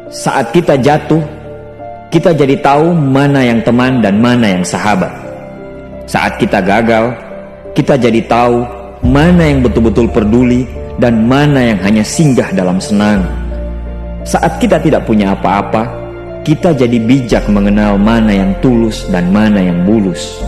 Saat kita jatuh, kita jadi tahu mana yang teman dan mana yang sahabat. Saat kita gagal, kita jadi tahu mana yang betul-betul peduli dan mana yang hanya singgah dalam senang. Saat kita tidak punya apa-apa, kita jadi bijak mengenal mana yang tulus dan mana yang bulus.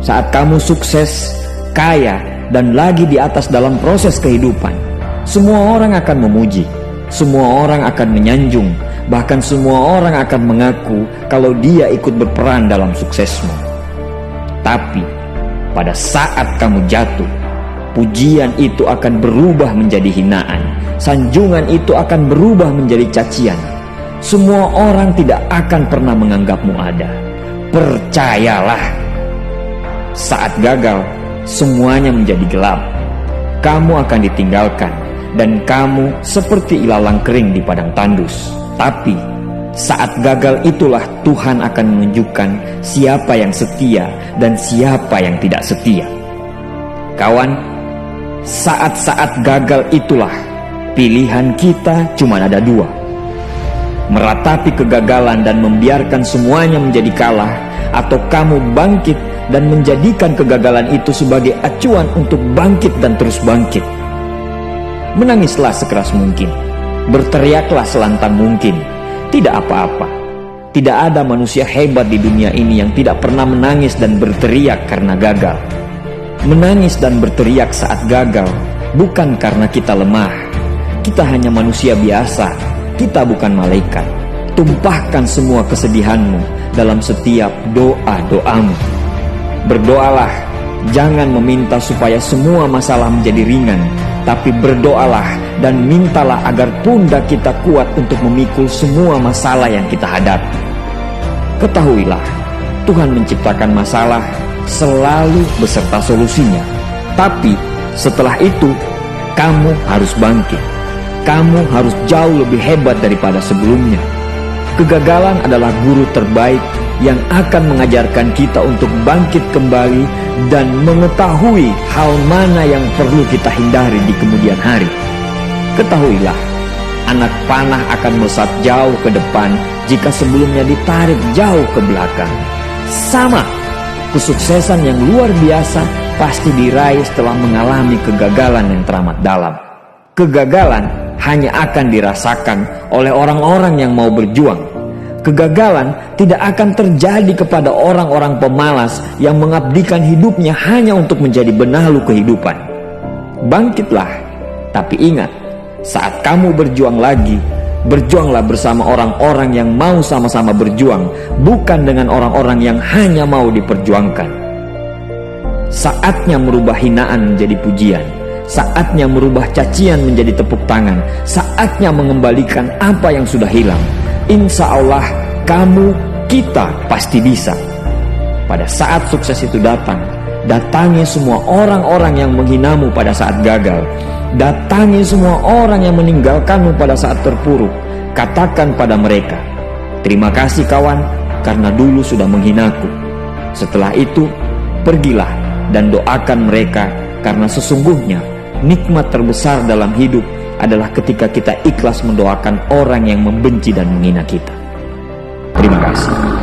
Saat kamu sukses, kaya, dan lagi di atas dalam proses kehidupan, semua orang akan memuji, semua orang akan menyanjung, bahkan semua orang akan mengaku kalau dia ikut berperan dalam suksesmu. Tapi pada saat kamu jatuh, pujian itu akan berubah menjadi hinaan, sanjungan itu akan berubah menjadi cacian. Semua orang tidak akan pernah menganggapmu ada. Percayalah, saat gagal, semuanya menjadi gelap. Kamu akan ditinggalkan, dan kamu seperti ilalang kering di padang tandus. Tapi saat gagal itulah Tuhan akan menunjukkan siapa yang setia dan siapa yang tidak setia. Kawan, saat-saat gagal itulah pilihan kita cuma ada dua: meratapi kegagalan dan membiarkan semuanya menjadi kalah, atau kamu bangkit dan menjadikan kegagalan itu sebagai acuan untuk bangkit dan terus bangkit. Menangislah sekeras mungkin, berteriaklah selantang mungkin. Tidak apa-apa. Tidak ada manusia hebat di dunia ini yang tidak pernah menangis dan berteriak karena gagal. Menangis dan berteriak saat gagal bukan karena kita lemah. Kita hanya manusia biasa. Kita bukan malaikat. Tumpahkan semua kesedihanmu dalam setiap doa-doamu. Berdoalah, jangan meminta supaya semua masalah menjadi ringan, tapi berdoalah dan mintalah agar pundak kita kuat untuk memikul semua masalah yang kita hadapi. Ketahuilah, Tuhan menciptakan masalah selalu beserta solusinya. Tapi setelah itu, kamu harus bangkit. Kamu harus jauh lebih hebat daripada sebelumnya. Kegagalan adalah guru terbaik yang akan mengajarkan kita untuk bangkit kembali dan mengetahui hal mana yang perlu kita hindari di kemudian hari. Ketahuilah, anak panah akan melesat jauh ke depan jika sebelumnya ditarik jauh ke belakang. Sama, kesuksesan yang luar biasa pasti diraih setelah mengalami kegagalan yang teramat dalam. Kegagalan hanya akan dirasakan oleh orang-orang yang mau berjuang. Kegagalan tidak akan terjadi kepada orang-orang pemalas yang mengabdikan hidupnya hanya untuk menjadi benalu kehidupan. Bangkitlah, tapi ingat, saat kamu berjuang lagi, berjuanglah bersama orang-orang yang mau sama-sama berjuang, bukan dengan orang-orang yang hanya mau diperjuangkan. Saatnya merubah hinaan menjadi pujian. Saatnya merubah cacian menjadi tepuk tangan. Saatnya mengembalikan apa yang sudah hilang. Insya Allah kamu, kita pasti bisa. Pada saat sukses itu datang, datangi semua orang-orang yang menghinamu pada saat gagal. Datangi semua orang yang meninggalkanmu pada saat terpuruk. Katakan pada mereka, terima kasih kawan, karena dulu sudah menghinaku. Setelah itu, pergilah dan doakan mereka, karena sesungguhnya nikmat terbesar dalam hidup adalah ketika kita ikhlas mendoakan orang yang membenci dan menghina kita. Terima kasih.